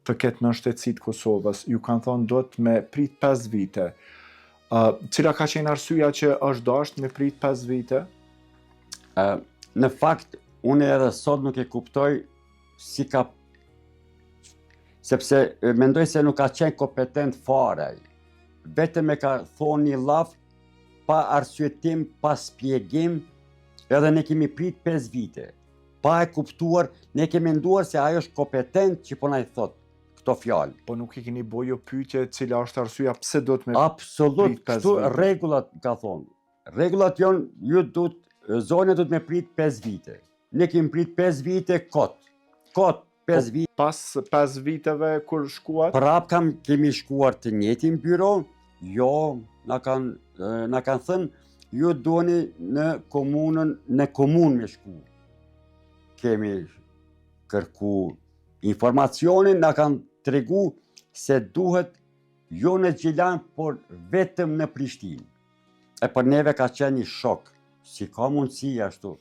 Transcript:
të ketë në shtetësitë Kosovës, ju kanë thonë do të me prit 5 vite. Cila ka qenë arsyeja që është dashur me prit 5 vite? Në fakt, unë edhe sot nuk e kuptoj si ka... Sepse mendoj se nuk ka qenë kompetent fare. Vetëm e ka thonë një laf, pa arsyetim, pa spjegim, edhe ne kemi prit 5 vite. Pa e kuptuar, ne kemi menduar se ajo është kompetent që po na i thot këto fjalë. Po nuk i keni bojo pyetje cila është arsyeja pse do të me Absolut, prit 5 kështu vite? rregullat ka thonë. Rregullat janë, ju zona do të me prit 5 vite. Ne kemi prit 5 vite kot. Kot 5 vite. Pas 5 viteve kur shkuat? Prap kemi shkuar të njëjtin byro, jo, na kanë thënë, ju doni në komunë me shku. Kemi kërku informacionin, na kanë tregu se duhet jo në Gjilan, por vetëm në Prishtinë. E për neve ka qenë një shok, si ka mundësi ashtu.